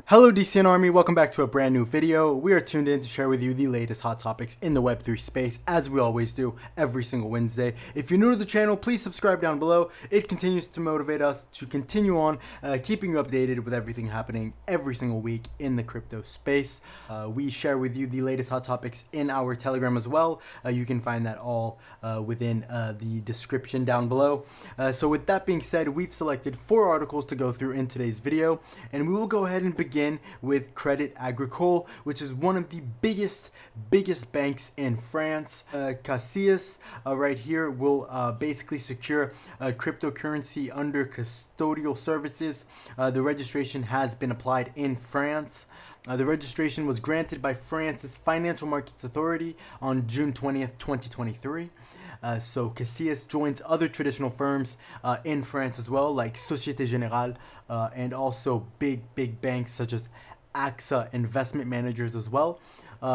Hello DCN Army, welcome back to a brand new video. We are tuned in to share with you the latest hot topics in the Web3 space, as we always do every single Wednesday. If you're new to the channel, please subscribe down below. It continues to motivate us to continue on keeping you updated with everything happening every single week in the crypto space. We share with you the latest hot topics in our Telegram as well. You can find that all within the description down below. So with that being said, we've selected 4 articles to go through in today's video, and we will go ahead and begin with Credit Agricole, which is one of the biggest banks in France. Casillas right here will basically secure cryptocurrency under custodial services. The registration has been applied in France. The registration was granted by France's Financial Markets Authority on June 20th, 2023. So Casillas joins other traditional firms in France as well, like Société Générale, and also big banks such as AXA Investment Managers as well,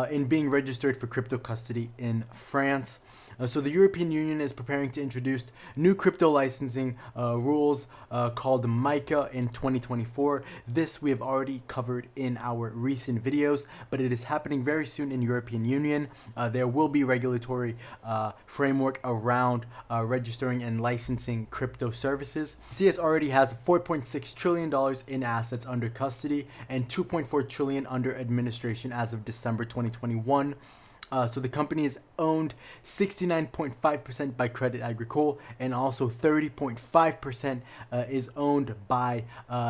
in being registered for crypto custody in France. So the European Union is preparing to introduce new crypto licensing rules called MiCA in 2024. This we have already covered in our recent videos, but it is happening very soon in European Union. There will be regulatory framework around registering and licensing crypto services. CS already has $4.6 trillion in assets under custody and $2.4 trillion under administration as of December 2021. So the company is owned 69.5% by Credit Agricole, and also 30.5% is owned by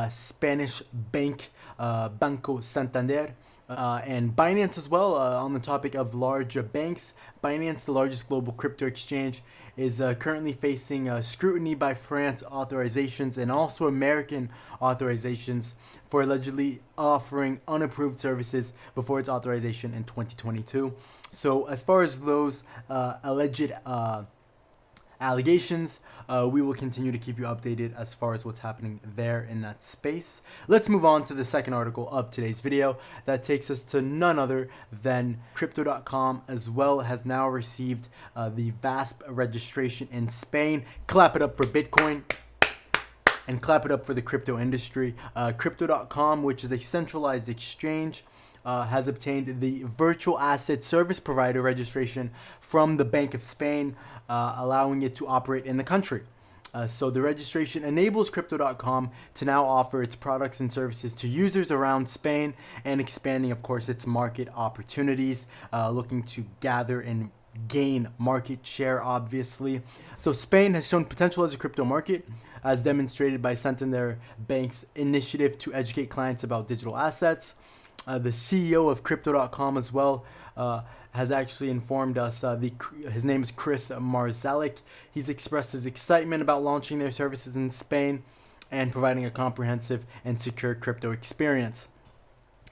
Spanish bank Banco Santander. And Binance as well. On the topic of large banks, Binance, the largest global crypto exchange, is currently facing scrutiny by France authorizations and also American authorizations for allegedly offering unapproved services before its authorization in 2022. So as far as those alleged allegations, we will continue to keep you updated as far as what's happening there in that space. Let's move on to the second article of today's video. That takes us to none other than Crypto.com, as well has now received the VASP registration in Spain. Clap it up for Bitcoin and clap it up for the crypto industry. Crypto.com, which is a centralized exchange, has obtained the virtual asset service provider registration from the Bank of Spain, allowing it to operate in the country. So the registration enables Crypto.com to now offer its products and services to users around Spain, and expanding, of course, its market opportunities, looking to gather and gain market share, obviously. So Spain has shown potential as a crypto market, as demonstrated by Santander Bank's initiative to educate clients about digital assets. The CEO of Crypto.com as well has actually informed us. His name is Chris Marzalik. He's expressed his excitement about launching their services in Spain and providing a comprehensive and secure crypto experience.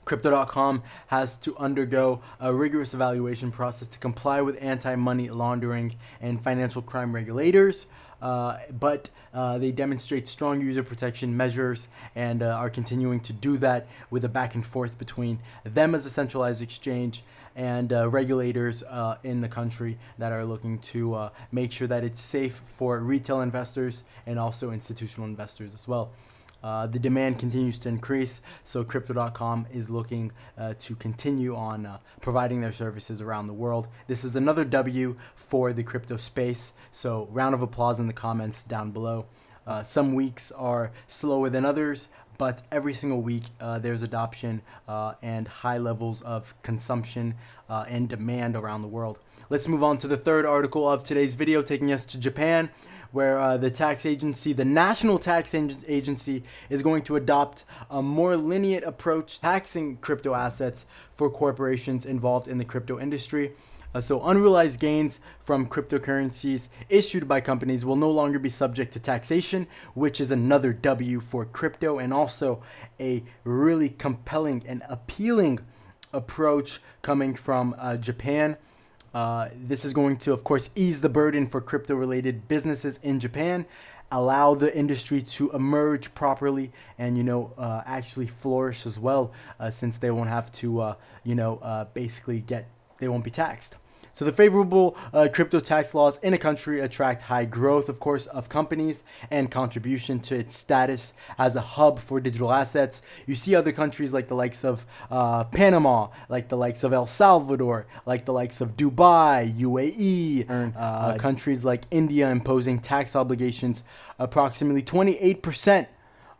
Crypto.com has to undergo a rigorous evaluation process to comply with anti-money laundering and financial crime regulators, but they demonstrate strong user protection measures and are continuing to do that with a back and forth between them as a centralized exchange and regulators in the country that are looking to make sure that it's safe for retail investors and also institutional investors as well. The demand continues to increase, so Crypto.com is looking to continue on providing their services around the world. This is another W for the crypto space, so round of applause in the comments down below. Some weeks are slower than others, but every single week there's adoption and high levels of consumption and demand around the world. Let's move on to the third article of today's video, taking us to Japan, where the tax agency, the National Tax Agency, is going to adopt a more lenient approach taxing crypto assets for corporations involved in the crypto industry. So unrealized gains from cryptocurrencies issued by companies will no longer be subject to taxation, which is another W for crypto, and also a really compelling and appealing approach coming from Japan. This is going to, of course, ease the burden for crypto-related businesses in Japan, allow the industry to emerge properly and, actually flourish as well, since they won't have to, basically they won't be taxed. So the favorable crypto tax laws in a country attract high growth, of course, of companies and contribution to its status as a hub for digital assets. You see other countries like the likes of Panama, like the likes of El Salvador, like the likes of Dubai, UAE, countries like India imposing tax obligations approximately 28%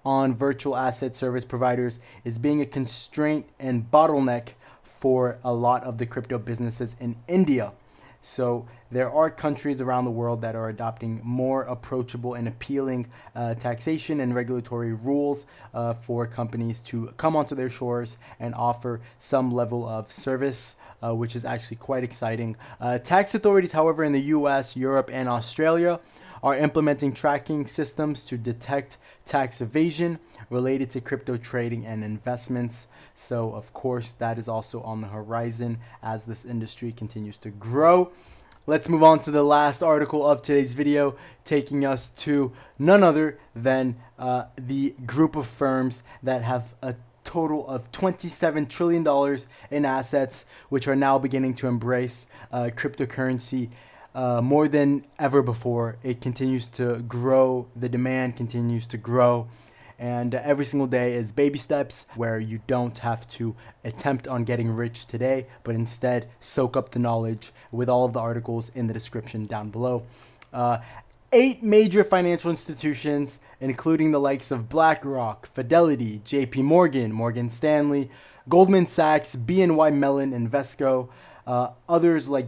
on virtual asset service providers is being a constraint and bottleneck for a lot of the crypto businesses in India. So there are countries around the world that are adopting more approachable and appealing taxation and regulatory rules for companies to come onto their shores and offer some level of service, which is actually quite exciting. Tax authorities, however, in the US, Europe, and Australia are implementing tracking systems to detect tax evasion related to crypto trading and investments. So, of course, that is also on the horizon as this industry continues to grow. Let's move on to the last article of today's video, taking us to none other than the group of firms that have a total of $27 trillion in assets, which are now beginning to embrace cryptocurrency more than ever before. It continues to grow. The demand continues to grow. And every single day is baby steps where you don't have to attempt on getting rich today, but instead soak up the knowledge with all of the articles in the description down below. 8 major financial institutions, including the likes of BlackRock, Fidelity, JP Morgan, Morgan Stanley, Goldman Sachs, BNY Mellon, Invesco, others like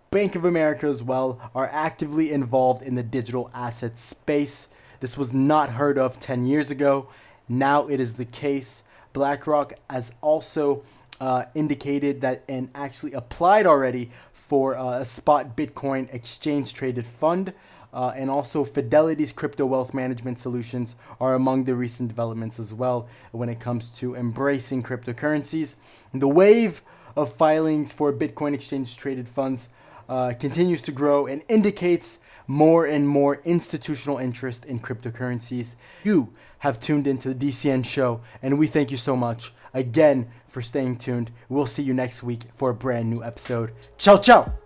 Bank of America as well, are actively involved in the digital asset space. This was not heard of 10 years ago. Now it is the case. BlackRock has also indicated that and actually applied already for a spot Bitcoin exchange traded fund. And also Fidelity's crypto wealth management solutions are among the recent developments as well when it comes to embracing cryptocurrencies. The wave of filings for Bitcoin exchange traded funds continues to grow and indicates more and more institutional interest in cryptocurrencies. You have tuned into the DCN show, and we thank you so much again for staying tuned. We'll see you next week for a brand new episode. Ciao, ciao!